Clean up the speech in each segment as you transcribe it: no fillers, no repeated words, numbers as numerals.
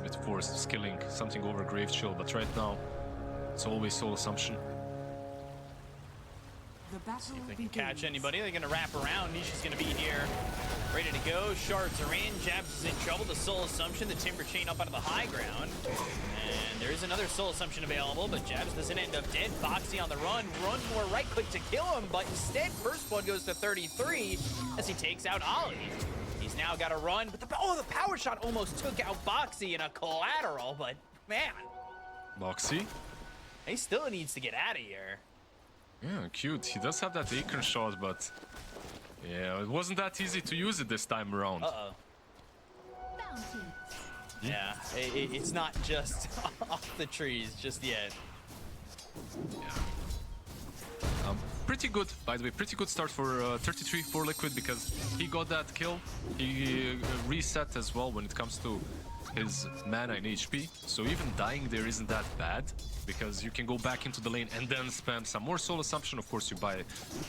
before skilling something over Grave Chill, but right now it's always Soul Assumption. See if they can catch anybody. They're going to wrap around. Nisha's going to be here, ready to go. Shards are in. Jabs is in trouble. The Soul Assumption, the Timber Chain up out of the high ground. And there is another Soul Assumption available, but Jabs doesn't end up dead. Foxy on the run. Runs more right click to kill him, but instead, first blood goes to 33 as he takes out Ollie. He's now got to run, but the power shot almost took out Boxy in a collateral, but man. Boxy? He still needs to get out of here. Yeah, cute. He does have that Acorn shot, but yeah, it wasn't that easy to use it this time around. Uh-oh. Yeah, it's not just off the trees just yet. Yeah. Pretty good, by the way, pretty good start for 33 for Liquid because he got that kill. He reset as well when it comes to his mana and HP. So even dying there isn't that bad because you can go back into the lane and then spam some more Soul Assumption. Of course, you buy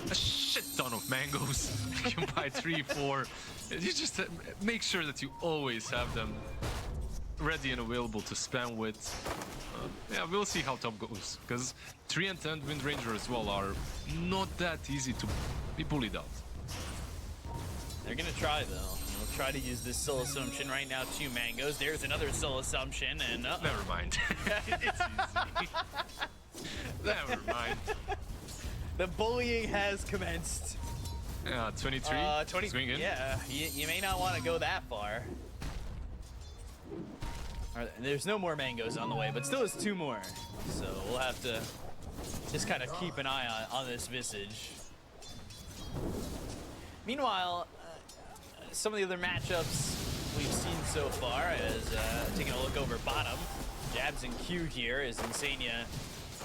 a shit ton of mangoes. You buy 3, 4. You just make sure that you always have them ready and available to spam with. Yeah, we'll see how top goes because 3 and 10 Wind Ranger as well are not that easy to be bullied out. They're gonna try though. We'll try to use this Soul Assumption right now. 2 mangoes. There's another Soul Assumption, and never mind. It's easy. Never mind. The bullying has commenced. Yeah, 23. 20. Swing in. Yeah, you may not want to go that far. There's no more mangoes on the way, but still is 2 more. So we'll have to just kind of keep an eye on this Visage. Meanwhile, some of the other matchups we've seen so far is taking a look over bottom. Jabs and Q here is Insania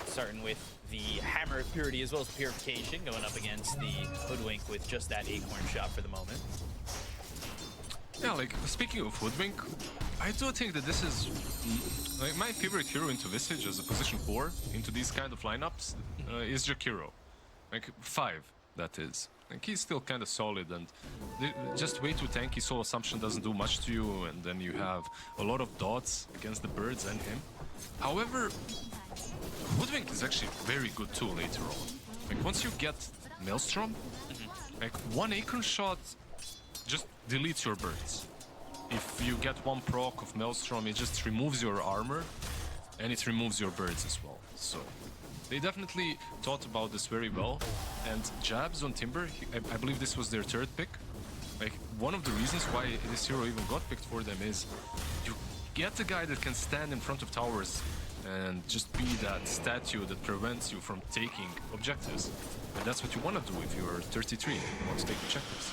starting with the Hammer of Purity as well as the Purification, going up against the Hoodwink with just that Acorn shot for the moment. Yeah, like, speaking of Hoodwink, I do think that this is like my favorite hero into Visage as a position 4 into these kind of lineups is Jakiro. Like 5, that is. Like he's still kind of solid and just way too tanky. Soul Assumption doesn't do much to you, and then you have a lot of dots against the birds and him. However, Hoodwink is actually very good too later on. Like once you get Maelstrom, like 1 Acorn shot just deletes your birds. If you get 1 proc of Maelstrom, it just removes your armor and it removes your birds as well. So they definitely thought about this very well. And Jabs on Timber, I believe this was their 3rd pick. Like one of the reasons why this hero even got picked for them is you get a guy that can stand in front of towers and just be that statue that prevents you from taking objectives. And that's what you want to do if you're 33 and you want to take objectives.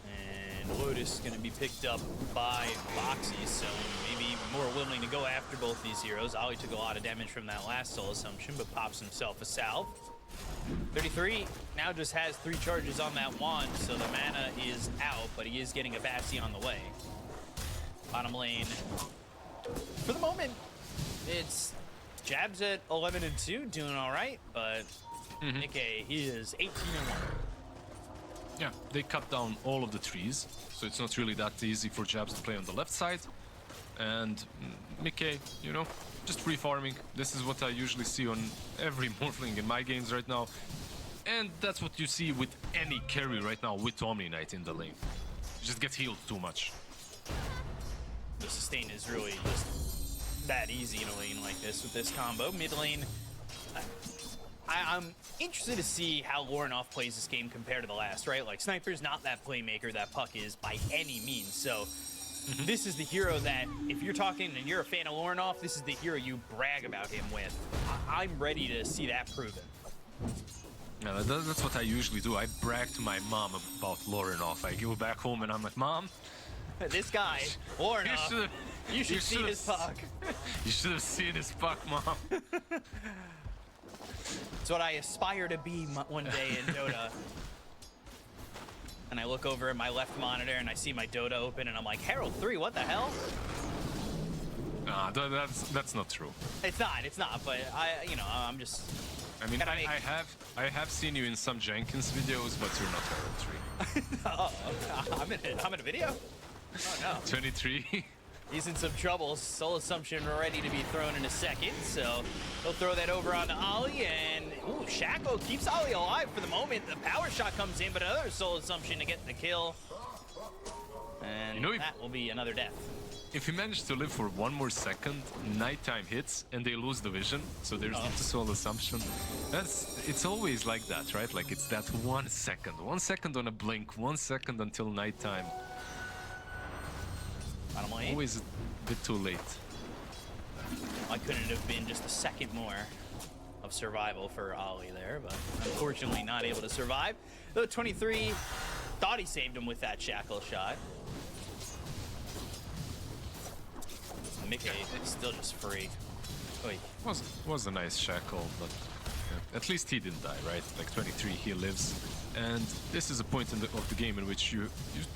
And Lotus is going to be picked up by Boxy, so maybe more willing to go after both these heroes. Ollie took a lot of damage from that last Soul Assumption, but pops himself a salve. 33 now just has 3 charges on that wand, so the mana is out, but he is getting a Bassi on the way. Bottom lane. For the moment, it's Jabs at 11 and 2, doing all right, but Nikkei, he is 18 and 1. Yeah, they cut down all of the trees, so it's not really that easy for Jabs to play on the left side. And Nikkei, you know, just free farming. This is what I usually see on every Morphling in my games right now. And that's what you see with any carry right now with Omni Knight in the lane. You just get healed too much. The sustain is really just that easy in a lane like this with this combo. Mid lane, I'm interested to see how Lornoff plays this game compared to the last, right? Like, Sniper's not that playmaker that Puck is by any means, so this is the hero that, if you're talking and you're a fan of Lornoff, this is the hero you brag about him with. I'm ready to see that proven. Yeah, that's what I usually do. I brag to my mom about Lornoff. I go back home and I'm like, Mom, this guy, Lornoff, you should see his Puck. You should have seen his Puck, Mom. It's what I aspire to be one day in Dota. And I look over at my left monitor and I see my Dota open and I'm like, Herald 3, what the hell? Nah, that's not true. It's not, but I'm just... I mean, I have seen you in some Jenkins videos, but you're not Herald 3. I'm in a video? Oh no. 23. He's in some trouble. Soul Assumption ready to be thrown in a second, so he'll throw that over on Ollie, and ooh, Shaco keeps Ollie alive for the moment. The power shot comes in, but another Soul Assumption to get the kill. And You know, that will be another death. If you manage to live for one more second, nighttime hits and they lose the vision, so there's the soul assumption. It's always like that, right? Like it's that 1 second. 1 second on a blink, 1 second until nighttime. Always a bit too late. Why couldn't it have been just a second more of survival for Ollie there, but unfortunately not able to survive. Though 23 thought he saved him with that shackle shot. Mickey is still just free. Oy. Was a nice shackle, but at least he didn't die, right? Like 23, he lives. And this is a point of the game in which you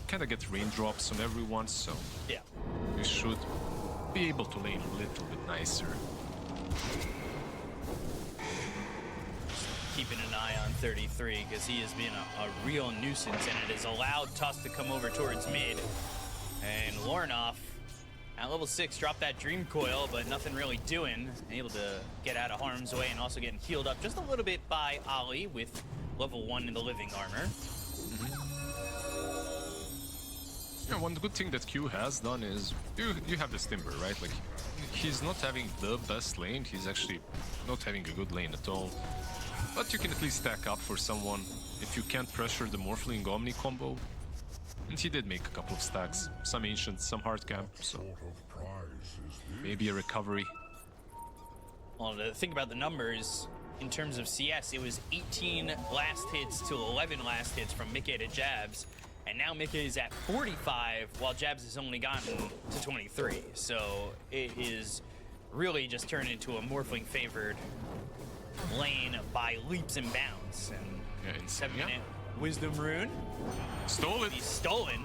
kind of get raindrops on everyone, so yeah, you should be able to lane a little bit nicer. Keeping an eye on 33 because he has been a real nuisance, and it has allowed Tusk to come over towards mid. And Lornoff at level 6 dropped that Dream Coil, but nothing really doing. Able to get out of harm's way and also getting healed up just a little bit by Ollie with level 1 in the living armor. Yeah, one good thing that Q has done is you have this Timber, right? Like he's not having the best lane, he's actually not having a good lane at all. But you can at least stack up for someone if you can't pressure the Morphling Omni combo. And he did make a couple of stacks, some Ancient, some Hard Camp, so maybe a recovery. Well, to think about the numbers, in terms of CS, it was 18 last hits to 11 last hits from Mickey to Jabs, and now Mickey is at 45, while Jabs has only gotten to 23. So it is really just turned into a Morphling favored lane by leaps and bounds. And Yeah, 7-minute Wisdom Rune. Stole it! He's stolen.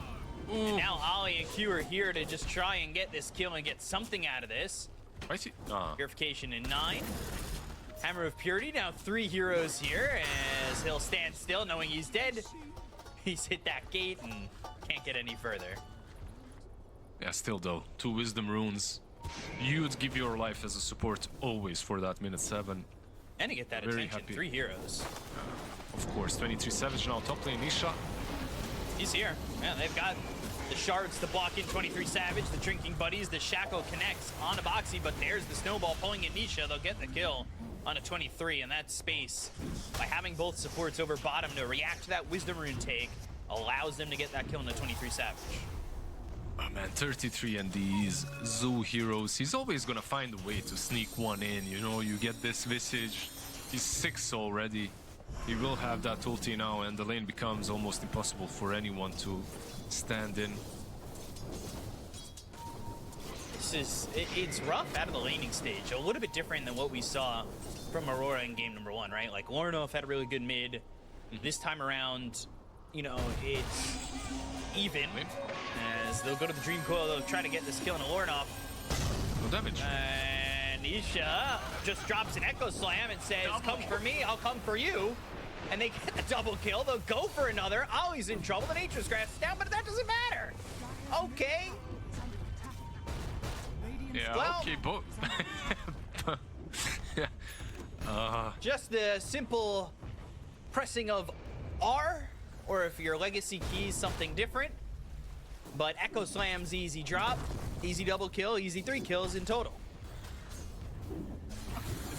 Ooh. And now Ollie and Q are here to just try and get this kill and get something out of this. Why is he? Ah. Purification in 9. Hammer of Purity, now 3 heroes here as he'll stand still knowing he's dead. He's hit that gate and can't get any further. Yeah, still though, 2 Wisdom Runes. You'd give your life as a support always for that minute 7. And to get that Very attention, happy. 3 heroes. Of course, 23 Savage now top lane, Nisha. He's here. Yeah, they've got the shards to block in 23 Savage, the drinking buddies, the Shackle connects on a Boxy, but there's the snowball pulling in Nisha. They'll get the kill on a 23, and that space, by having both supports over bottom to react to that Wisdom Rune take, allows them to get that kill on the 23 Savage. Oh man, 33 and these Zoo heroes, he's always gonna find a way to sneak one in, you know, you get this Visage, he's 6 already. He will have that ulti now, and the lane becomes almost impossible for anyone to stand in. It's rough out of the laning stage. A little bit different than what we saw from Aurora in game number 1, right? Like, Lornoff had a really good mid. This time around, you know, it's even. As they'll go to the Dream Coil, they'll try to get this kill on Lornoff. No damage. And Isha just drops an Echo Slam and says, come for me, I'll come for you. And they get the double kill. They'll go for another. Ollie's in trouble. The Nature's Grass is down, but that doesn't matter. Okay. Yeah, Well, okay, both. Yeah. Just the simple pressing of R, or if your legacy key is something different. But Echo Slam's easy drop, easy double kill, easy 3 kills in total.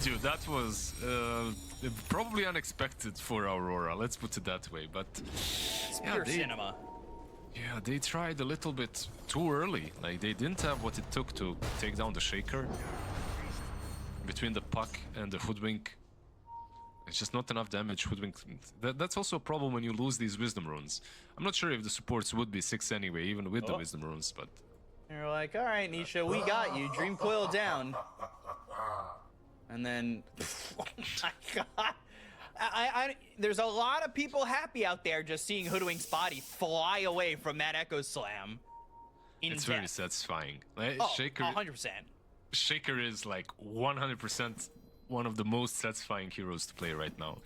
Dude, that was probably unexpected for Aurora, let's put it that way, but It's pure cinema. Yeah, they tried a little bit too early. Like, they didn't have what it took to take down the Shaker. Between the Puck and the Hoodwink, it's just not enough damage. Hoodwink, that's also a problem when you lose these Wisdom Runes. I'm not sure if the supports would be 6 anyway, even with the Wisdom Runes, but... You're like, all right, Nisha, we got you. Dream Coil down. And then, oh my god. There's a lot of people happy out there just seeing Hoodwink's body fly away from that Echo Slam. It's very satisfying. Like, Oh, Shaker, 100%. Shaker is like 100% one of the most satisfying heroes to play right now.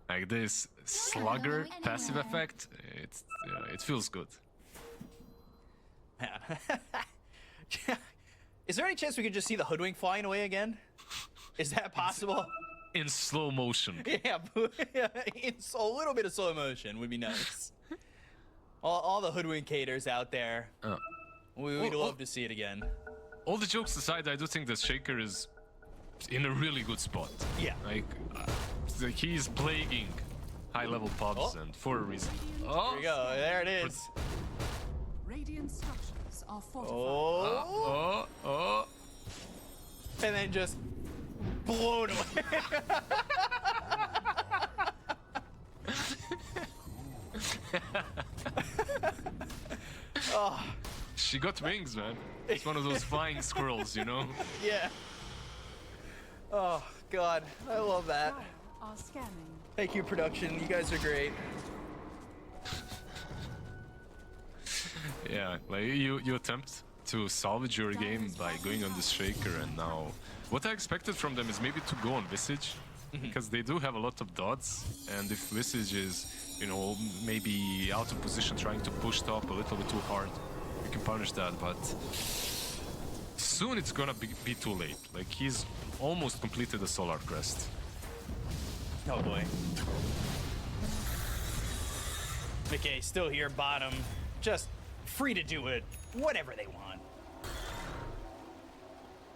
Like this Slugger passive effect, it feels good. Yeah. Is there any chance we could just see the hoodwink flying away again? Is that possible? In slow motion. Yeah, it's a little bit of slow motion would be nice. All the hoodwinkators out there. We'd love to see it again. All the jokes aside, I do think that Shaker is in a really good spot. Yeah. Like he's plaguing high-level pubs, and for a reason. There we go. There it is. Radiant structures are fortified. Oh. And then just blown away. Oh. She got wings, man. It's one of those flying squirrels, you know? Yeah. Oh, God. I love that. Are scanning. Thank you, production. You guys are great. Yeah, like you attempt to salvage your game by going on this Shaker, and now what I expected from them is maybe to go on Visage, because they do have a lot of dots, and if Visage is, you know, maybe out of position trying to push top a little bit too hard, you can punish that, but soon it's gonna be too late. Like, he's almost completed the Solar Crest. Oh boy. Okay, still here, bottom. Just free to do it, whatever they want.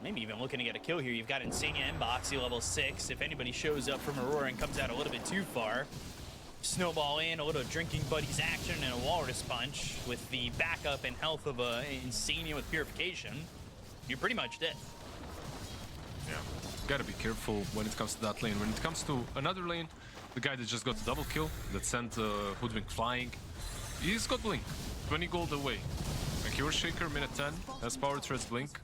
Maybe even looking to get a kill here. You've got Insania and Boxy level 6. If anybody shows up from Aurora and comes out a little bit too far, snowball in, a little drinking buddies action, and a walrus punch with the backup and health of a Insania with purification. You're pretty much dead. Yeah, gotta be careful when it comes to that lane. When it comes to another lane, the guy that just got a double kill, that sent Hoodwink flying, he's got Blink, 20 gold away. Like, your Shaker, minute 10, has Power Threads Blink.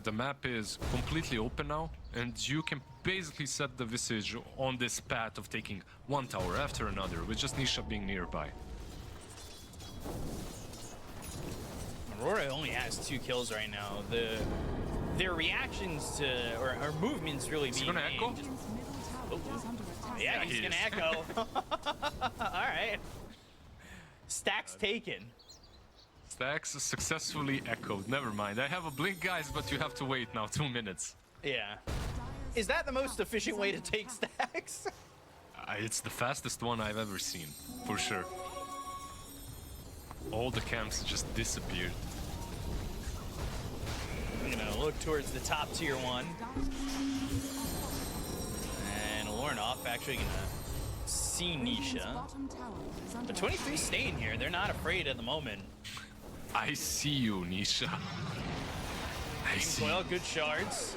The map is completely open now, and you can basically set the Visage on this path of taking one tower after another, with just Nisha being nearby. Aurora only has 2 kills right now. Their reactions to or movements really being gonna made. echo? Yeah, he's gonna echo. All right. Stacks taken. Stacks successfully echoed. Never mind. I have a blink, guys, but you have to wait now 2 minutes. Yeah. Is that the most efficient way to take stacks? It's the fastest one I've ever seen, for sure. All the camps just disappeared. I'm gonna look towards the top tier 1. And Lornoff actually gonna see Nisha. The 23 staying here. They're not afraid at the moment. I see you, Nisha. I see. Well, good shards.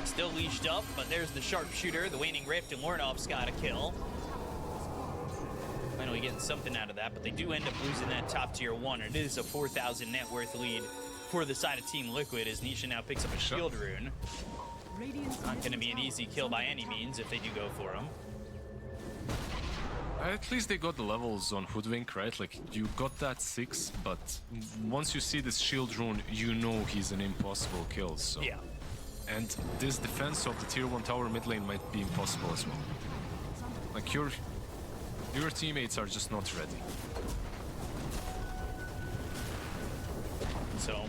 Still leashed up, but there's the sharpshooter, the waning rift, and Lornoff's got a kill. Finally getting something out of that, but they do end up losing that top tier 1. It is a 4,000 net worth lead for the side of Team Liquid as Nisha now picks up a shield rune. Not going to be an easy kill by any means if they do go for him. At least they got the levels on Hoodwink, right? Like, you got that 6, but once you see this shield rune, you know he's an impossible kill, so... Yeah. And this defense of the tier 1 tower mid lane might be impossible as well. Like, your teammates are just not ready. So,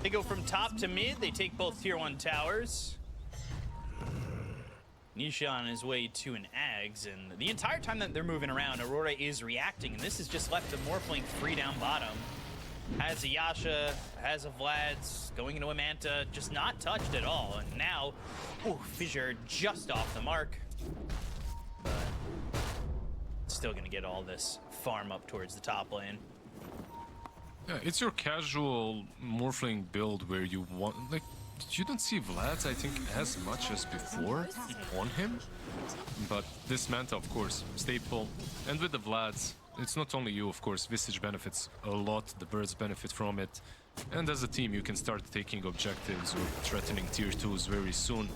they go from top to mid, they take both tier 1 towers. Nisha on his way to an Ags, and the entire time that they're moving around, Aurora is reacting, and this has just left a Morphling free down bottom. Has a Yasha, has a Vlad's, going into a Manta, just not touched at all, and now, Fissure just off the mark. But still gonna get all this farm up towards the top lane. Yeah, it's your casual Morphling build where you want, like, you don't see Vlad's, I think, as much as before on him. But this Manta, of course, staple. And with the Vlad's, it's not only you, of course. Visage benefits a lot, the birds benefit from it. And as a team, you can start taking objectives or threatening tier 2s very soon.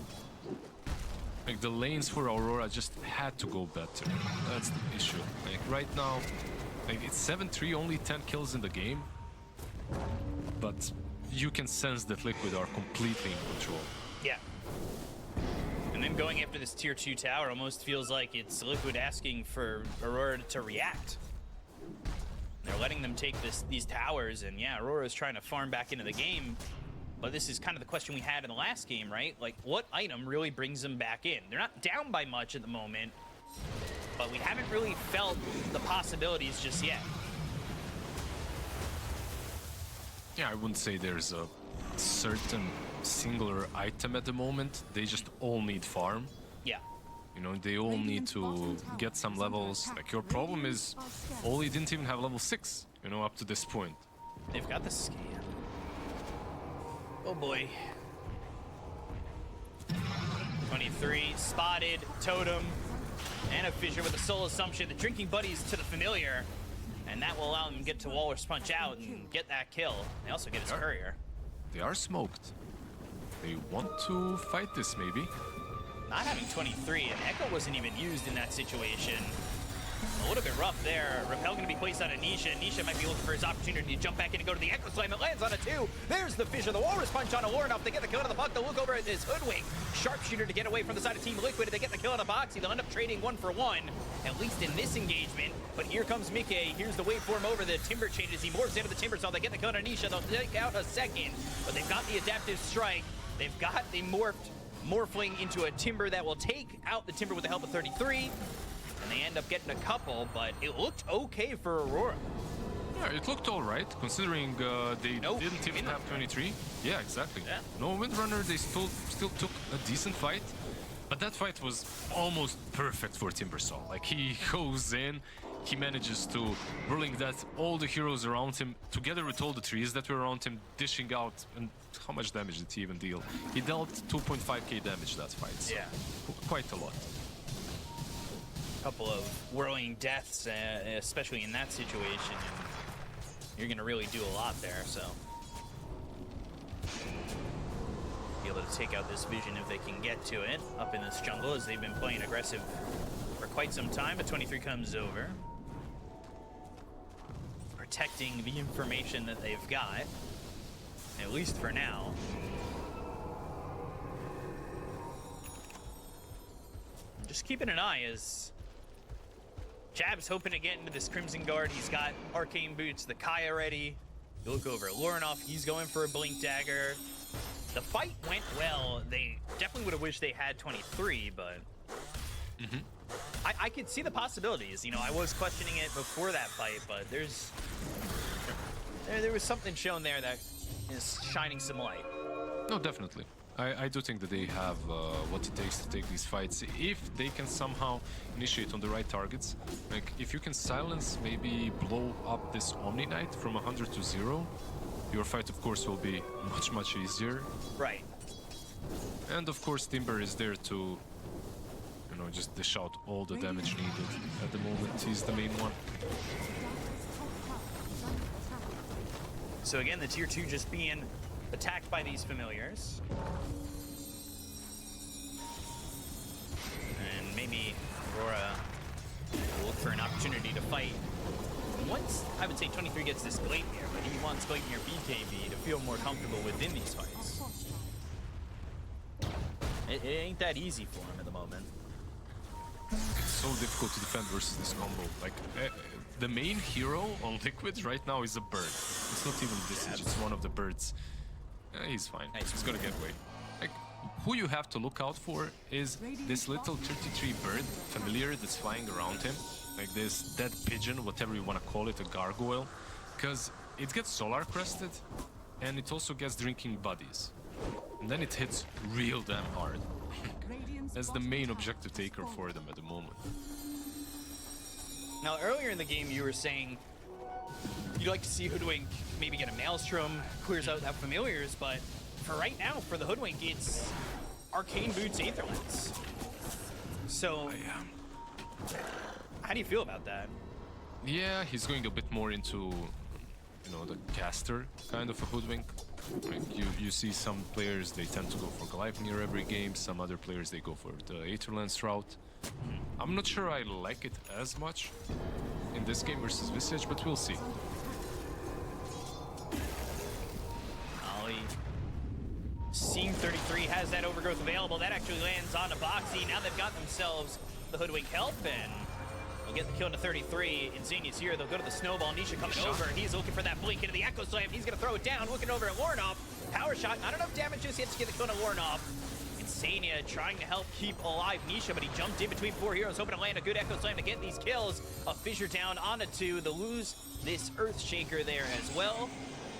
Like, the lanes for Aurora just had to go better. That's the issue. Like, right now, like, it's 7-3, only 10 kills in the game. But you can sense that Liquid are completely in control. Yeah. And then going after this tier 2 tower almost feels like it's Liquid asking for Aurora to react. They're letting them take these towers, and yeah, Aurora's trying to farm back into the game. But this is kind of the question we had in the last game, right? Like, what item really brings them back in? They're not down by much at the moment, but we haven't really felt the possibilities just yet. Yeah, I wouldn't say there's a certain singular item at the moment. They just all need farm. Yeah. You know, they all need to get some levels. Like, your problem is Oli didn't even have level 6, you know, up to this point. They've got the scan. Oh boy. 23, spotted, totem, and a fissure with a soul assumption. The drinking buddies to the familiar, and that will allow them to get to Walrus Punch out and get that kill. They also get his courier. They are smoked. They want to fight this, maybe. Not having 23, and Echo wasn't even used in that situation. A little bit rough there. Repel going to be placed on Anisha. Anisha might be looking for his opportunity to jump back in and go to the Echo Slam. It lands on a 2. There's the fissure. The Walrus Punch on Aurora. Enough to get the kill on the puck. They'll look over at his Hoodwink. Sharpshooter to get away from the side of Team Liquid. They get the kill on the Boxy. They'll end up trading 1-for-1, at least in this engagement. But here comes Mickey. Here's the waveform over. The Timber changes. He morphs into the Timber Saw. They get the kill on Anisha. They'll take out a second, but they've got the adaptive strike. They've got the morphling into a Timber that will take out the Timber with the help of 33. And they end up getting a couple, but it looked okay for Aurora. Yeah, it looked all right, considering they didn't even have 23. Yeah, exactly. Yeah. No Windrunner, they still took a decent fight. But that fight was almost perfect for Timbersaw. Like, he goes in, he manages to bring that all the heroes around him, together with all the trees that were around him, dishing out. And how much damage did he even deal? He dealt 2.5k damage that fight. So Yeah. Quite a lot. Couple of whirling deaths, especially in that situation, and you're gonna really do a lot there, so be able to take out this vision if they can get to it up in this jungle, as they've been playing aggressive for quite some time. But 23 comes over, protecting the information that they've got, at least for now. Just keeping an eye as Jab's hoping to get into this Crimson Guard. He's got Arcane Boots, the Kaya ready. You look over at Lorinov, he's going for a Blink Dagger. The fight went well. They definitely would have wished they had 23, but I could see the possibilities. You know, I was questioning it before that fight, but there was something shown there that is shining some light. No, definitely. I do think that they have what it takes to take these fights if they can somehow initiate on the right targets. Like, if you can silence, maybe blow up this Omni Knight from 100 to 0, your fight, of course, will be much easier. Right. And of course, Timber is there to, you know, just dish out all the damage needed. At the moment, he's the main one. So again, the tier 2 just being attacked by these familiars. And maybe Aurora will look for an opportunity to fight. Once, I would say, 23 gets this Gleipnir, but he wants Gleipnir BKB to feel more comfortable within these fights. It ain't that easy for him at the moment. It's so difficult to defend versus this combo. Like, the main hero on Liquid right now is a bird. It's not even Visage, it's one of the birds. He's fine. He's gonna get away. Like, who you have to look out for is this little 33 bird familiar that's flying around him. Like this dead pigeon, whatever you want to call it, a gargoyle. Because it gets solar crested, and it also gets drinking buddies. And then it hits real damn hard. That's the main objective taker for them at the moment. Now, earlier in the game, you were saying you'd like to see Hoodwink maybe get a Maelstrom, clears out that familiars, but for right now, for the Hoodwink, it's Arcane Boots Aetherlance. So, how do you feel about that? Yeah, he's going a bit more into, you know, the caster kind of a Hoodwink. Like, you see some players, they tend to go for Gleipnir every game, some other players, they go for the Aetherlance route. I'm not sure I like it as much in this game versus Visage, but we'll see. Ollie, seeing 33 has that overgrowth available. That actually lands on a Boxy. Now they've got themselves the Hoodwink help, and They'll get the kill into 33. Insignia's here. They'll go to the snowball. Nisha coming over. He's looking for that blink into the Echo Slam. He's going to throw it down. Looking over at Lornoff. Power shot. Not enough damage just yet to get the kill to Lornoff. Insania trying to help keep alive Nisha, but he jumped in between 4 heroes, hoping to land a good Echo Slam to get these kills. A Fissure down on a 2. They'll lose this Earth Shaker there as well.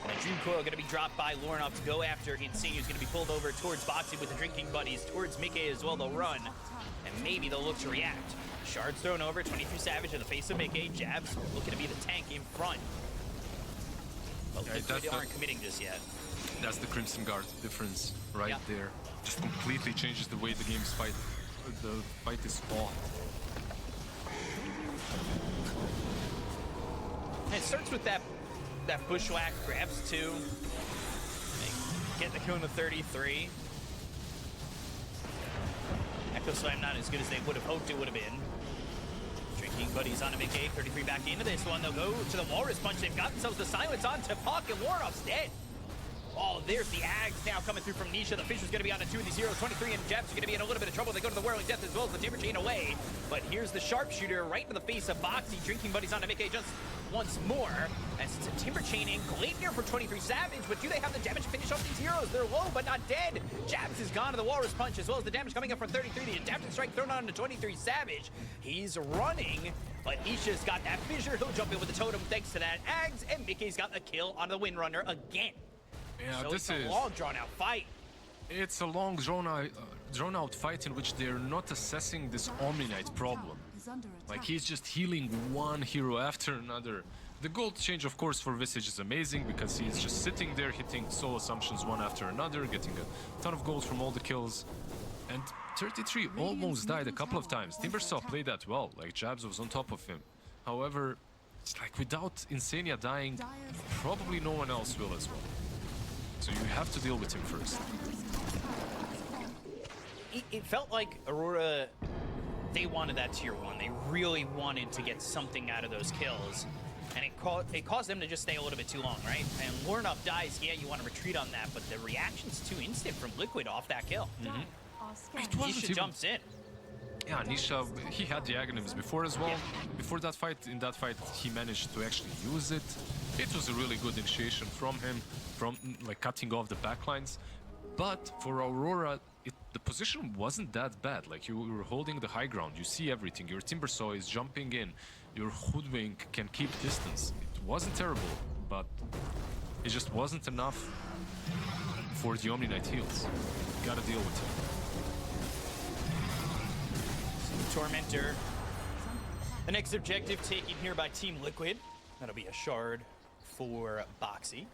And a Dream Coil going to be dropped by Lornoff to go after Insania, who's going to be pulled over towards Boxy with the Drinking Buddies, towards Mickey as well. They'll run, and maybe they'll look to react. Shards thrown over, 23 Savage in the face of Mickey. Jabs looking to be the tank in front. But they aren't committing just yet. That's the Crimson Guard difference right there. Just completely changes the way the game's fight. The fight is fought. And it starts with that bushwhack, grabs 2. They get the kill into 33. Echo Slam not as good as they would have hoped it would have been. Drinking Buddies on a Mickey, 33 back into this one. They'll go to the Walrus Punch. They've got themselves the silence on to Puck, and Lornoff's dead. Oh, there's the Ags now coming through from Nisha. The Fisher's going to be on a 2 of these heroes. 23 and Jabs are going to be in a little bit of trouble. They go to the Whirling Death as well as the Timber Chain away. But here's the Sharpshooter right into the face of Boxy. Drinking Buddies on to Mickey just once more. As it's a Timber Chaining. Glacier for 23 Savage. But do they have the damage to finish off these heroes? They're low but not dead. Jabs is gone to the Walrus Punch as well as the damage coming up from 33. The Adaptive Strike thrown on to 23 Savage. He's running. But Nisha's got that Fissure. He'll jump in with the Totem thanks to that Ags. And Mickey's got the kill on the Windrunner again. Yeah, So this it's a long, drawn-out fight. It's a long, drawn-out fight in which they're not assessing this Omni Knight problem. Like, he's just healing one hero after another. The gold change, of course, for Visage is amazing because he's just sitting there hitting soul assumptions one after another, getting a ton of gold from all the kills. And 33 almost died a couple of times. Timbersaw played that well, like Jabs was on top of him. However, it's like without Insania dying, probably no one else will as well. So you have to deal with him first. It felt like Aurora, they wanted that tier 1. They really wanted to get something out of those kills. And it caused them to just stay a little bit too long, right? And Lornoff dies, yeah, you want to retreat on that, but the reaction's too instant from Liquid off that kill. Nisha jumps in. Yeah, Nisha, he had the Aghanims before as well. Before that fight, in that fight, he managed to actually use it. It was a really good initiation from him, from like cutting off the backlines. But for Aurora, the position wasn't that bad. Like, you were holding the high ground, you see everything. Your Timbersaw is jumping in, your Hoodwink can keep distance. It wasn't terrible, but it just wasn't enough for the Omni Knight heals. You gotta deal with it. Tormentor. The next objective taken here by Team Liquid. That'll be a shard for Boxy.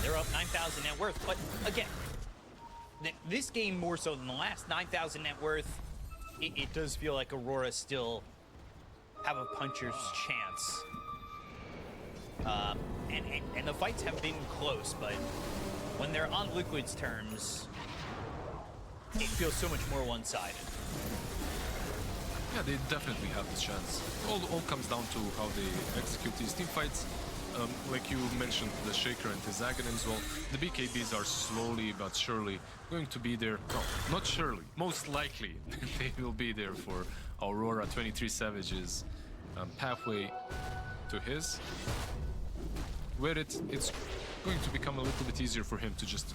They're up 9,000 net worth, but again, this game more so than the last, 9,000 net worth, it does feel like Aurora still have a puncher's chance. And the fights have been close, but when they're on Liquid's terms, it feels so much more one-sided. Yeah, they definitely have this chance. All comes down to how they execute these team fights. Like you mentioned, the Shaker and his Aghanims, well, the BKBs are slowly but surely going to be there. No, not surely, most likely they will be there for Aurora. 23 Savage's pathway to his. Where it's going to become a little bit easier for him to just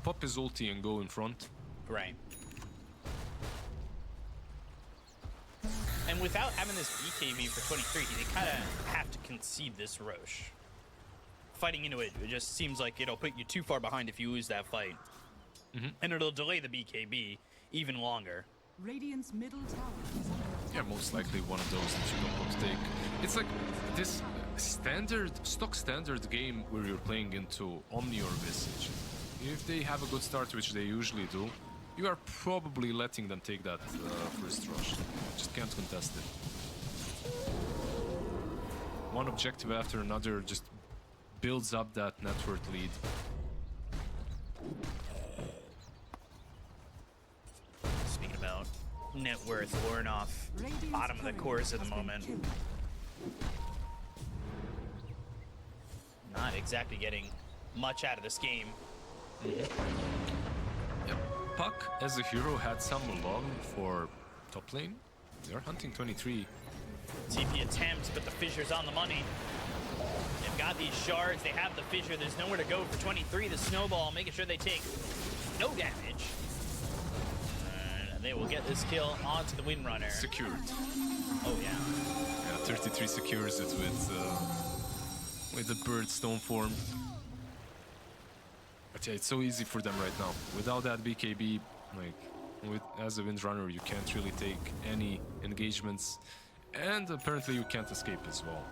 pop his ulti and go in front. Right. And without having this BKB for 23, they kind of have to concede this Roche. Fighting into it just seems like it'll put you too far behind if you lose that fight. And it'll delay the BKB even longer. Radiant's middle tower is under attack. Yeah, most likely one of those that you don't want to take. It's like this stock standard game where you're playing into Omni or Visage. If they have a good start, which they usually do, you are probably letting them take that first rush. Just can't contest it. One objective after another just builds up that net worth lead. Speaking about net worth, Lornoff, bottom of the course at the moment. Not exactly getting much out of this game. Yep. Puck as a hero had some love for top lane. They're hunting 23. TP attempts, but the fissure's on the money. They've got these shards, they have the fissure, there's nowhere to go for 23. The snowball making sure they take no damage. And they will get this kill onto the Windrunner. Secured. Oh yeah. Yeah, 33 secures it with the bird stone form. But yeah, it's so easy for them right now. Without that BKB, like as a Windrunner, you can't really take any engagements, and apparently you can't escape as well.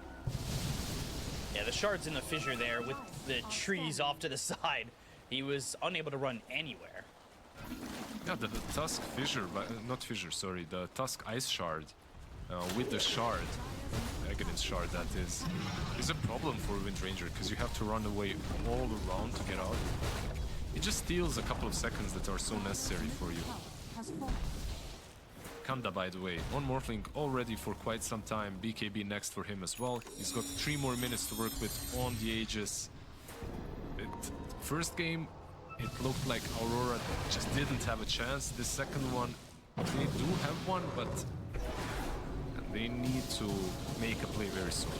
Yeah, the shard's in the fissure there with the trees off to the side. He was unable to run anywhere. Yeah, the Tusk fissure, not fissure, sorry, the Tusk ice shard with the shard, Aghanim's shard that is a problem for Windranger because you have to run away all around to get out. It just steals a couple of seconds that are so necessary for you. Kanda, by the way, on Morphling already for quite some time. BKB next for him as well. He's got 3 more minutes to work with on the Aegis. First game, it looked like Aurora just didn't have a chance. The second one, they do have one, but they need to make a play very soon.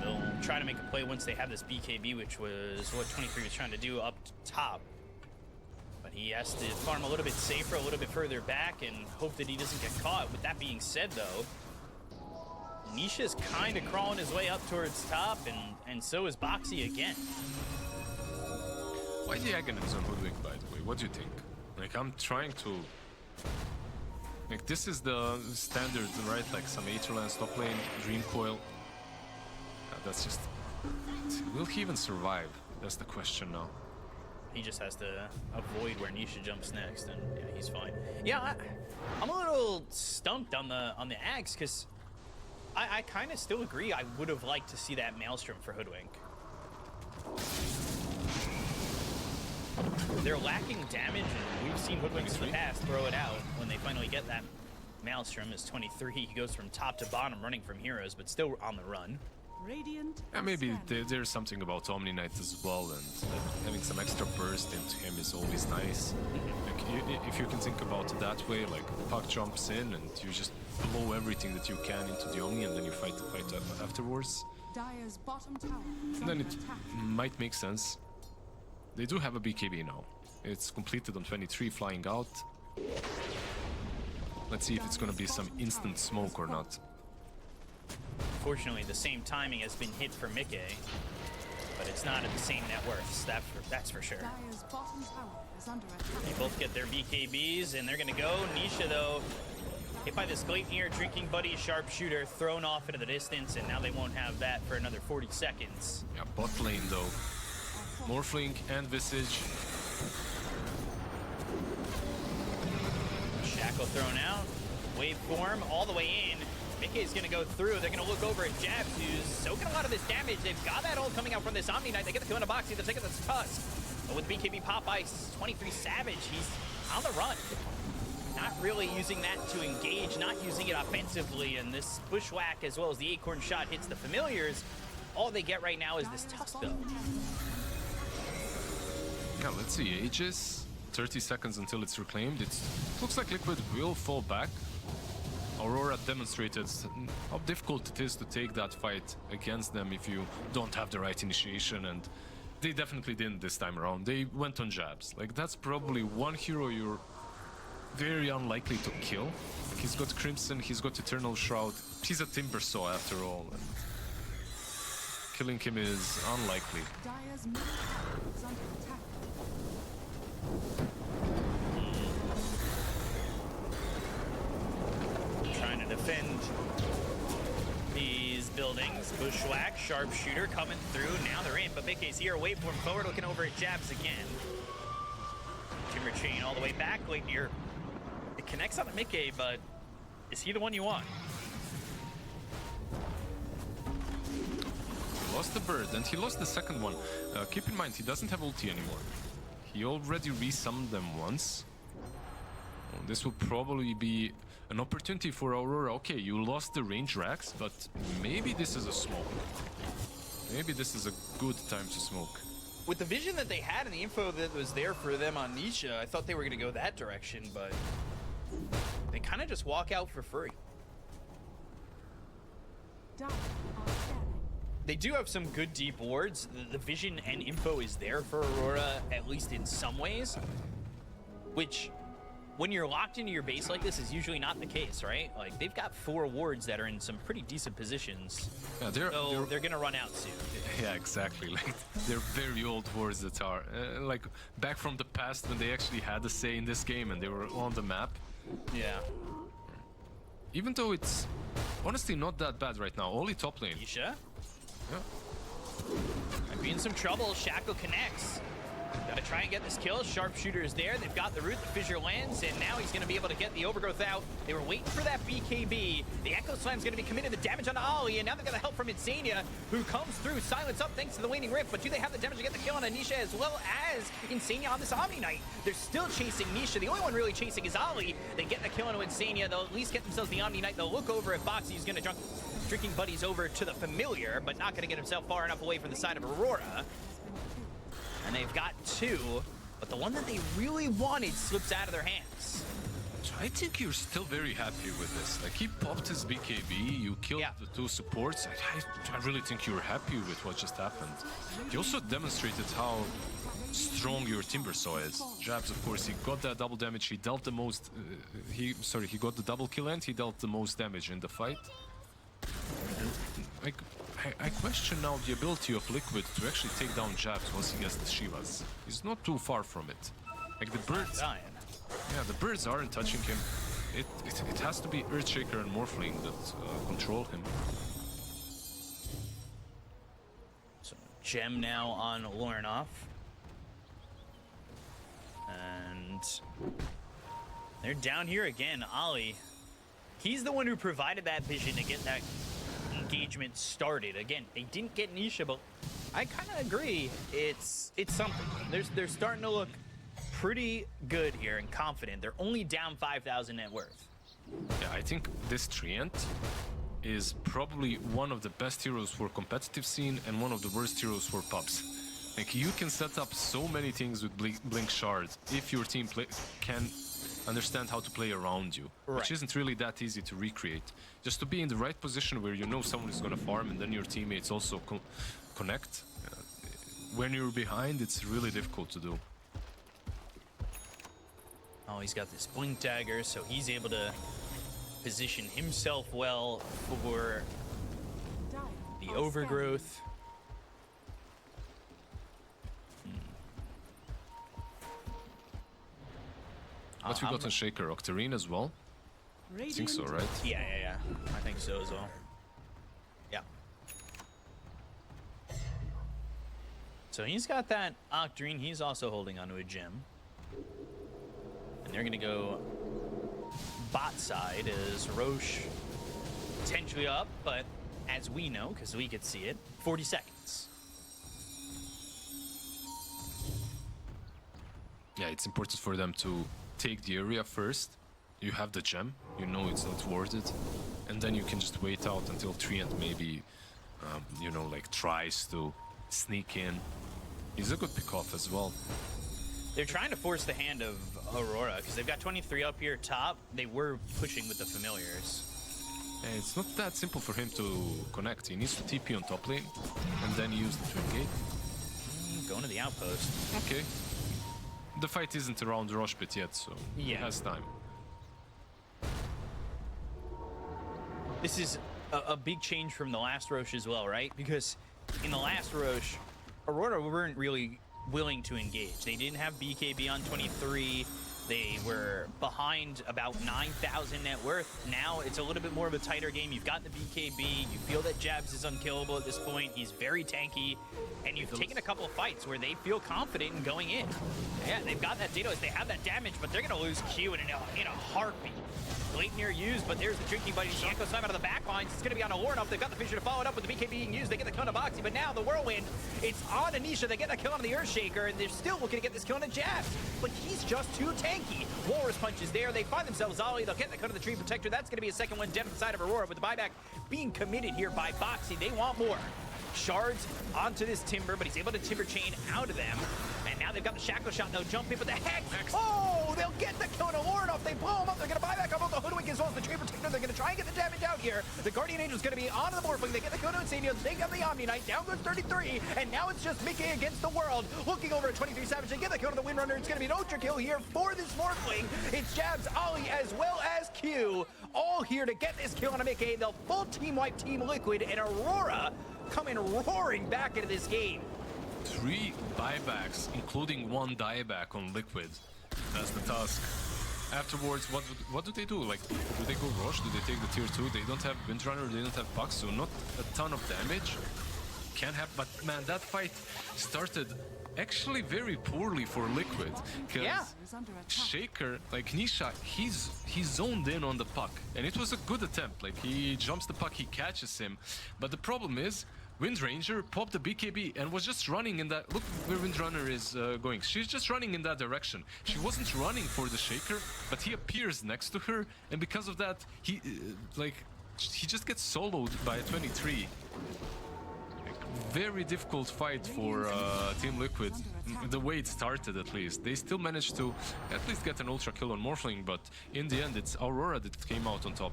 They'll try to make a play once they have this BKB, which was what 23 was trying to do up top. But he has to farm a little bit safer, a little bit further back, and hope that he doesn't get caught. With that being said, though, Nisha's kind of crawling his way up towards top, and so is Boxy again. Why the Aghanims on Hoodwink, by the way? What do you think? Like, I'm trying to... Like, this is the standard, right? Like, some Aetherlands top lane, Dream Coil. That's just... Will he even survive? That's the question now. He just has to avoid where Nisha jumps next, and yeah, he's fine. Yeah, I'm a little stumped on the Ags, because I kind of still agree. I would have liked to see that Maelstrom for Hoodwink. They're lacking damage, and we've seen Hoodwinks in the past throw it out when they finally get that Maelstrom. Is 23. He goes from top to bottom running from heroes, but still on the run. Radiant. Yeah, maybe there's something about Omni Knight as well, and having some extra burst into him is always nice. Like, if you can think about it that way, like Puck jumps in and you just blow everything that you can into the Omni, and then you fight afterwards. Dire's bottom tower is Then under it attack. might make sense. They do have a BKB now. It's completed on 23, flying out. Let's see if it's gonna be some instant smoke or not. Fortunately, the same timing has been hit for Mickey, but it's not at the same net worths, that's for sure. Dire's bottom tower is under They attack. both get their BKBs, and they're gonna go. Nisha, though, hit by this Gleipnir, Drinking Buddy, Sharpshooter, thrown off into the distance, and now they won't have that for another 40 seconds. Yeah, bot lane though. Morphling and Visage. Shackle thrown out. Waveform all the way in. Mickey's gonna go through. They're gonna look over at Jabs, who's soaking a lot of this damage. They've got that ult coming out from this Omni Knight. They get the kill in a Boxy. They're taking this Tusk. But with BKB pop by 23 Savage, he's on the run. Not really using that to engage, not using it offensively. And this Bushwhack, as well as the Acorn shot, hits the Familiars. All they get right now is this Tusk, though. Yeah, let's see. Aegis. 30 seconds until it's reclaimed. It looks like Liquid will fall back. Aurora demonstrated how difficult it is to take that fight against them if you don't have the right initiation, and they definitely didn't this time around. They went on jabs. Like, that's probably one hero you're very unlikely to kill. Like, he's got Crimson, he's got Eternal Shroud. He's a Timbersaw after all, and killing him is unlikely. Dire's middle tower is under attack. Trying to defend these buildings. Bushwhack, Sharpshooter coming through. Now they're in, but Mickey's here. Waveform forward, looking over at Jabs again. Timber Chain all the way back. Gleipnir. It connects on the Mickey, but is he the one you want? He lost the bird, and he lost the second one. Keep in mind, he doesn't have ulti anymore. He already resummoned them once. This will probably be an opportunity for Aurora. Okay, you lost the range racks, but maybe this is a smoke. Maybe this is a good time to smoke. with the vision that they had and the info that was there for them on Nisha, I thought they were going to go that direction, but they kind of just walk out for free. Dire are scanning. They do have some good deep wards. The vision and info is there for Aurora, at least in some ways, which when you're locked into your base like this is usually not the case, right? Like, they've got 4 wards that are in some pretty decent positions. Yeah, They're gonna run out soon. Yeah, exactly. Like, they're very old wards that are like back from the past when they actually had a say in this game and they were on the map. Yeah. Even though it's honestly not that bad right now, only top lane. Nisha Yeah. might be in some trouble. Shackle connects. Gotta try and get this kill. Sharpshooter is there. They've got the root. The fissure lands, and now he's gonna be able to get the overgrowth out. They were waiting for that BKB. The Echo Slam's gonna be committed the damage on Ollie, and now they've got the help from Insania, who comes through. Silence up thanks to the waning rift, but do they have the damage to get the kill on Anisha as well as Insania on this Omni Knight? They're still chasing Nisha. The only one really chasing is Ollie. They get the kill on Insania. They'll at least get themselves the Omni Knight. They'll look over at Boxy's gonna drinking buddies over to the familiar, but not gonna get himself far enough away from the side of Aurora. And they've got 2. But the one that they really wanted slips out of their hands. So I think you're still very happy with this. Like, he popped his BKB, you killed the 2 supports. I really think you're happy with what just happened. You also demonstrated how strong your Timbersaw is. Jabs, of course, he got that double damage. He dealt the most. He got the double kill and he dealt the most damage in the fight. Like, I question now the ability of Liquid to actually take down Jabs once he gets the Shivas. He's not too far from it. Like, the birds... Yeah, the birds aren't touching him. It has to be Earthshaker and Morphling that control him. So, Gem now on Lornoff. And they're down here again. Ollie, he's the one who provided that vision to get that engagement started. Again, they didn't get Nisha, but I kind of agree. It's something. They're starting to look pretty good here and confident. They're only down 5,000 net worth. Yeah, I think this Treant is probably one of the best heroes for competitive scene and one of the worst heroes for pubs. Like, you can set up so many things with Blink Shard if your team can understand how to play around you, which isn't really that easy to recreate. Just to be in the right position where you know someone is going to farm and then your teammates also connect. When you're behind, it's really difficult to do. Oh, he's got this Blink Dagger, so he's able to position himself well for the overgrowth. What we got in Shaker? Octarine as well? I think so, right? Yeah. I think so as well. Yeah. So he's got that Octarine. He's also holding onto a gem. And they're going to go bot side as Roche potentially up, but as we know, because we could see it, 40 seconds. Yeah, it's important for them to take the area first. You have the gem, you know it's not worth it, and then you can just wait out until Treant maybe, you know, like tries to sneak in. He's a good pick-off as well. They're trying to force the hand of Aurora because they've got 23 up here top. They were pushing with the familiars. And it's not that simple for him to connect. He needs to TP on top lane and then use the Twin Gate. Going to the outpost. Okay. The fight isn't around Roche Pit yet, so he has time. This is a big change from the last Roche as well, right? Because in the last Roche, Aurora weren't really willing to engage. They didn't have BKB on 23. They were behind about 9,000 net worth. Now it's a little bit more of a tighter game. You've got the BKB. You feel that Jabs is unkillable at this point. He's very tanky. And you've taken a couple of fights where they feel confident in going in. Yeah, they've got that Daedalus. They have that damage, but they're going to lose Q in a heartbeat. Late near used, but there's the drinking buddy. The Echo Slam out of the back lines. It's going to be on a Lornoff. They've got the Fissure to follow it up with the BKB being used. They get the kill on Boxy, but now the Whirlwind, it's on Anisha. They get the kill on the Earthshaker, and they're still looking to get this kill on a Jabs. But he's just too tanky. Walrus Punch is there. They find themselves Ollie. They'll get the kill on the Tree Protector. That's going to be a second one dead on the side of Aurora with the buyback being committed here by Boxy. They want more. shards onto this Timber, but he's able to Timber Chain out of them. And now they've got the Shackle Shot, no jumping, but the Hex! Oh, they'll get the kill on Aurora. If they blow him up, they're going to buy back up both the Hoodwink as well as the Tree Protector. They're going to try and get the damage out here. The Guardian Angel's going to be onto the Morphling. They get the kill to Insanio, take out the Omni Knight, down goes 33, and now it's just Mickey against the world. Looking over at 23 Savage, they get the kill to the Windrunner. It's going to be an Ultra kill here for this Morphling. It's Jabs, Ollie, as well as Q, all here to get this kill on a Mickey. They'll full team wipe Team Liquid, and Aurora coming roaring back into this game. 3 buybacks, including 1 dieback on Liquid. That's the task. Afterwards, what do they do? Like, do they go rush? Do they take the tier 2? They don't have Windrunner, they don't have Puck, so not a ton of damage. Can happen, but man, that fight started actually very poorly for Liquid. Yeah. Shaker, like Nisha, he's zoned in on the puck, and it was a good attempt. Like, he jumps the puck, he catches him, but the problem is Windranger popped the BKB and was just running in that. Look where Windrunner is going. She's just running in that direction. She wasn't running for the Shaker, but he appears next to her, and because of that, he just gets soloed by 23. Very difficult fight for Team Liquid, the way it started at least. They still managed to at least get an ultra kill on Morphling, but in the end it's Aurora that came out on top.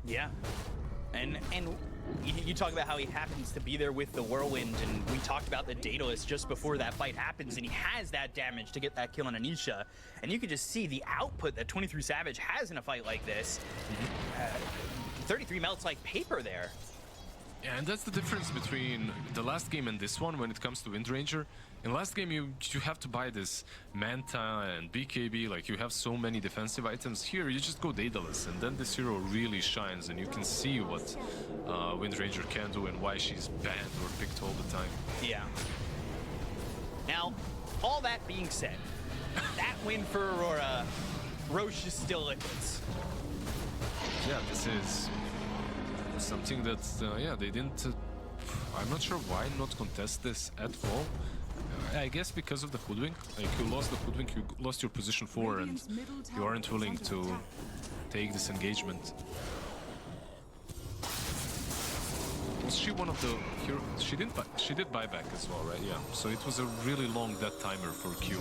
Yeah, and you talk about how he happens to be there with the Whirlwind, and we talked about the Daedalus just before that fight happens, and he has that damage to get that kill on Anisha, and you can just see the output that 23 Savage has in a fight like this. 33 melts like paper there. Yeah, and that's the difference between the last game and this one when it comes to Windranger. In last game, you have to buy this Manta and BKB, like you have so many defensive items. Here, you just go Daedalus, and then this hero really shines, and you can see what Windranger can do and why she's banned or picked all the time. Yeah. Now, all that being said, that win for Aurora, Roche is still Liquids. Yeah, this is something that, yeah, they didn't... I'm not sure why not contest this at all. I guess because of the Hoodwink. Like, you lost the Hoodwink, you lost your position 4, and you aren't willing to take this engagement. Was she one of the hero? She did buyback as well, right? Yeah. So it was a really long death timer for Q.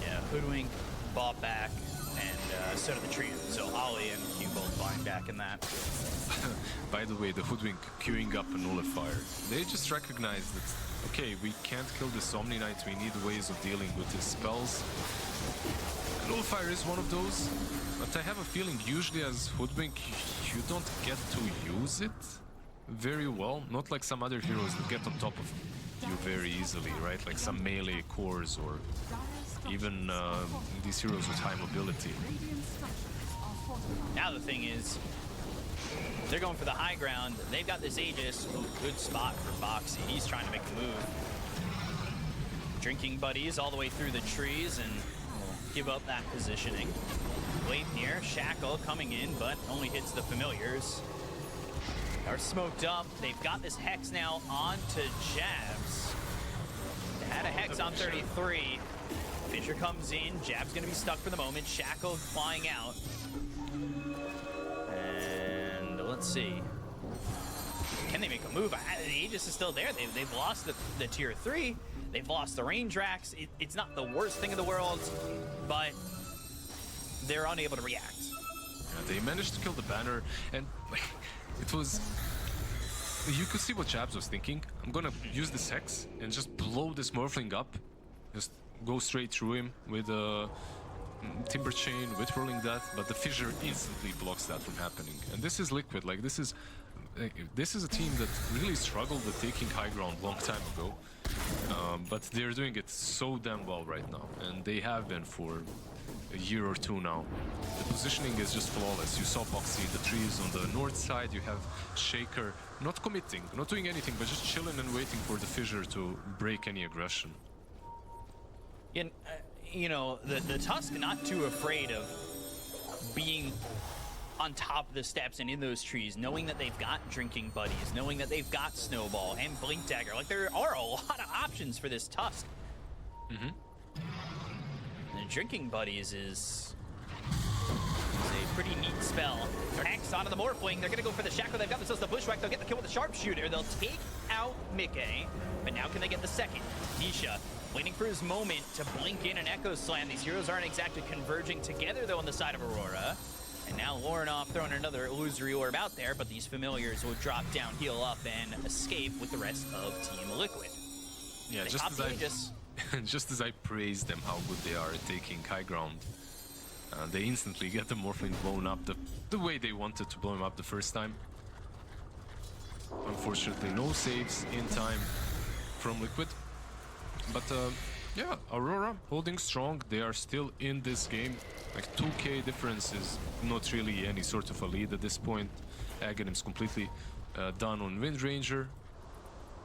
Yeah, Hoodwink bought back, and so did the trio. So Ollie and Q both buying back in that. By the way, the Hoodwink queuing up a nullifier. They just recognized that, okay, we can't kill this Omni Knight, we need ways of dealing with his spells. Nullifier is one of those, but I have a feeling usually as Hoodwink, you don't get to use it very well. Not like some other heroes that get on top of you very easily, right? Like some melee cores or even these heroes with high mobility. Now the thing is, they're going for the high ground. They've got this Aegis. Ooh, good spot for Boxy. He's trying to make the move. Drinking buddies all the way through the trees and give up that positioning. Wait here, Shackle coming in, but only hits the familiars. Are smoked up. They've got this Hex now onto Jabs. They had a Hex on 33. Fisher comes in. Jab's gonna be stuck for the moment. Shackle flying out. And let's see. Can they make a move? The Aegis is still there. They've lost the tier 3. They've lost the range racks. It's not the worst thing in the world, but they're unable to react. Yeah, they managed to kill the banner, and like, it was... You could see what Jabs was thinking. I'm gonna use this Hex and just blow this Morphling up. Just go straight through him with a Timber Chain, with rolling that, but the Fissure instantly blocks that from happening. And this is Liquid. Like, this is a team that really struggled with taking high ground long time ago. But they're doing it so damn well right now, and they have been for a year or two now. The positioning is just flawless. You saw Boxy in the trees on the north side. You have Shaker not committing, not doing anything, but just chilling and waiting for the Fissure to break any aggression. And, you know, the Tusk not too afraid of being on top of the steps and in those trees, knowing that they've got Drinking Buddies, knowing that they've got Snowball and Blink Dagger. Like, there are a lot of options for this Tusk. Mm-hmm. And Drinking Buddies is a pretty neat spell. Hex onto the Morphling. They're going to go for the Shackle. They've got themselves the Bushwhack. They'll get the kill with the Sharpshooter. They'll take out Mickey. But now can they get the second? Nisha waiting for his moment to blink in an Echo Slam. These heroes aren't exactly converging together, though, on the side of Aurora. And now Lorinoff throwing another illusory orb out there, but these familiars will drop down, heal up, and escape with the rest of Team Liquid. Yeah, They just pop as the I Aegis. just as I praised them how good they are at taking high ground, they instantly get the Morphling blown up the way they wanted to blow him up the first time. Unfortunately, no saves in time from Liquid. But yeah, Aurora holding strong. They are still in this game. Like 2k difference is not really any sort of a lead at this point. Aghanim's completely done on Wind Ranger.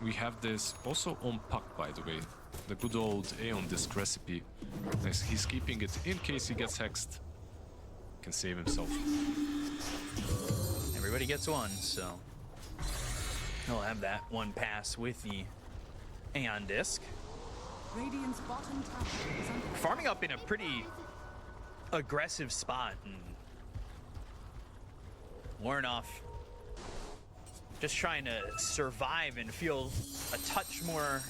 We have this also on Puck, by the way. The good old Aeon Disc recipe. Nice. He's keeping it in case he gets hexed. Can save himself. Everybody gets one, so he'll have that one pass with the Aeon Disc. Radiant's bottom tower is under Farming up in a pretty aggressive spot. And Warnoff just trying to survive and feel a touch more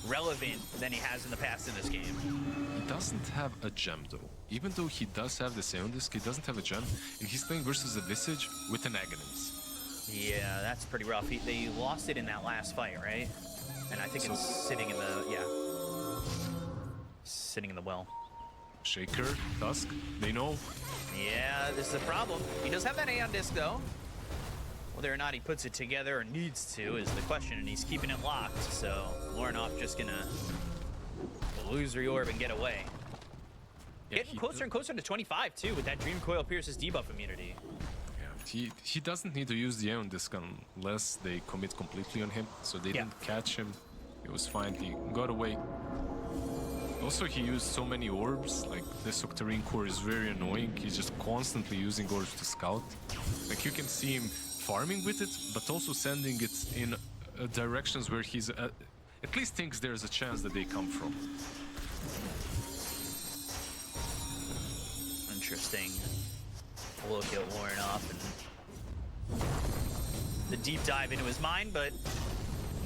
relevant than he has in the past in this game. He doesn't have a gem though. Even though he does have the Aeon Disc, he doesn't have a gem. And he's playing versus a Visage with an Aghanims. Yeah, that's pretty rough. They lost it in that last fight, right? And I think it's sitting in the, sitting in the well. Shaker, Tusk, they know. Yeah, this is a problem. He does have that Aeon Disc, though. Whether or not he puts it together or needs to is the question, and he's keeping it locked. So Lorinoff just gonna lose the orb and get away. Yeah, Getting closer and closer to 25 too, with that Dream Coil Pierce's debuff immunity. Yeah, he doesn't need to use the Aeon Disc unless they commit completely on him. So they didn't catch him. It was fine. He got away. Also, he used so many orbs. Like this Octarine core is very annoying. He's just constantly using orbs to scout. Like you can see him farming with it, but also sending it in directions where he's at least thinks there's a chance that they come from. Interesting. Look at Lorinoff and the deep dive into his mind, but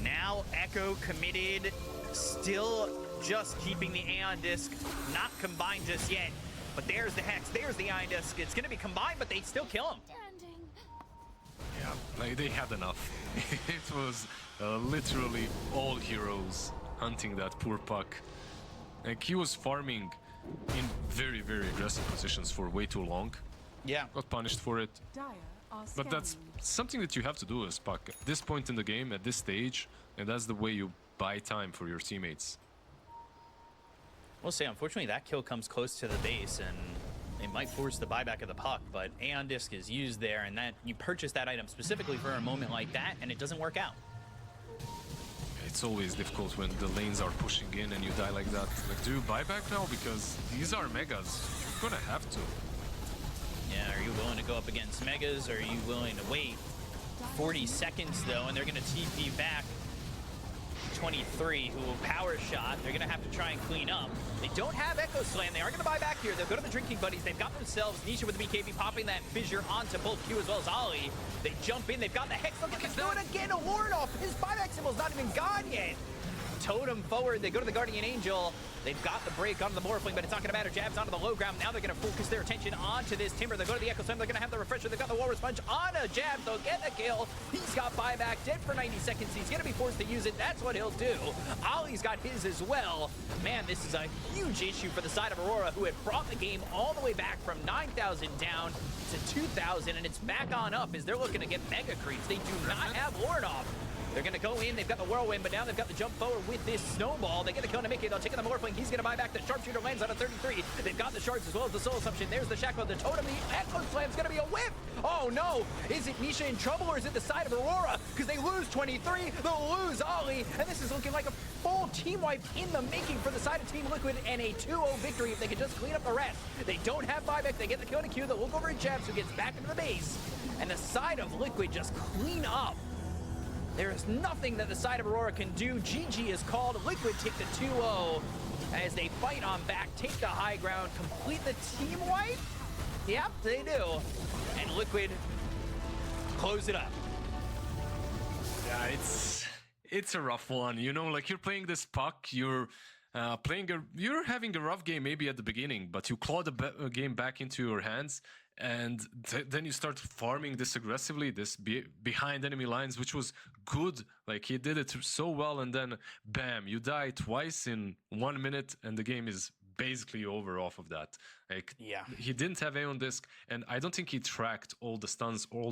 now Echo committed, still just keeping the Aeon Disc, not combined just yet. But there's the Hex, there's the Aeon Disc. It's gonna be combined, but they still kill him. Yeah, like they had enough. It was literally all heroes hunting that poor Puck. Like he was farming in very, very aggressive positions for way too long. Yeah. Got punished for it. Dire are But that's scanning. something that you have to do as Puck at this point in the game, at this stage, and that's the way you buy time for your teammates. We'll say, unfortunately, that kill comes close to the base, and it might force the buyback of the Puck, but Aeon Disc is used there, and that you purchase that item specifically for a moment like that, and it doesn't work out. It's always difficult when the lanes are pushing in and you die like that. Like, do you buy back now? Because these are megas. You're gonna have to. Yeah, are you willing to go up against Megas, or are you willing to wait? 40 seconds, though, and they're going to TP back 23, who will power shot. They're going to have to try and clean up. They don't have Echo Slam. They are going to buy back here. They'll go to the Drinking Buddies. They've got themselves Nisha with the BKB popping that fissure onto both Q as well as Ollie. They jump in. They've got the Hex. Look at this. Do it again. A ward off. His buyback symbol's not even gone yet. Totem forward. They go to the Guardian Angel. They've got the break onto the Morphling, but it's not going to matter. Jabs onto the low ground. Now they're going to focus their attention onto this Timber. They go to the Echo Slam. They're going to have the Refresher. They've got the Walrus Punch on a Jab. They'll get a kill. He's got buyback. Dead for 90 seconds. He's going to be forced to use it. That's what he'll do. Ollie's got his as well. Man, this is a huge issue for the side of Aurora, who had brought the game all the way back from 9,000 down to 2,000, and it's back on up as they're looking to get mega creeps. They do not have Lorinoff. They're going to go in. They've got the Whirlwind, but now they've got the jump forward with this Snowball. They get the kill to Mickey. They'll take the Morphling. He's going to buy back. The Sharpshooter lands on a 33. They've got the Shards as well as the Soul Assumption. There's the Shackle, the Totem. The Echo Slam's going to be a whip. Oh, no. Is it Nisha in trouble, or is it the side of Aurora? Because they lose 23. They'll lose Ollie. And this is looking like a full team wipe in the making for the side of Team Liquid, and a 2-0 victory if they can just clean up the rest. They don't have buyback. They get the kill to Q. They'll look over at Jabs, who gets back into the base. And the side of Liquid just clean up. There is nothing that the side of Aurora can do. GG is called. Liquid take the 2-0 as they fight on back, take the high ground, complete the team wipe. Yep, they do. And Liquid close it up. Yeah, it's a rough one. You know, like you're playing this puck, you're you're having a rough game maybe at the beginning, but you claw the game back into your hands, and then you start farming this aggressively, this behind enemy lines, which was good. Like he did it so well, and then bam, you die twice in 1 minute, and the game is basically over off of that. Like Yeah. he didn't have Aeon Disc, and I don't think he tracked all the stuns, all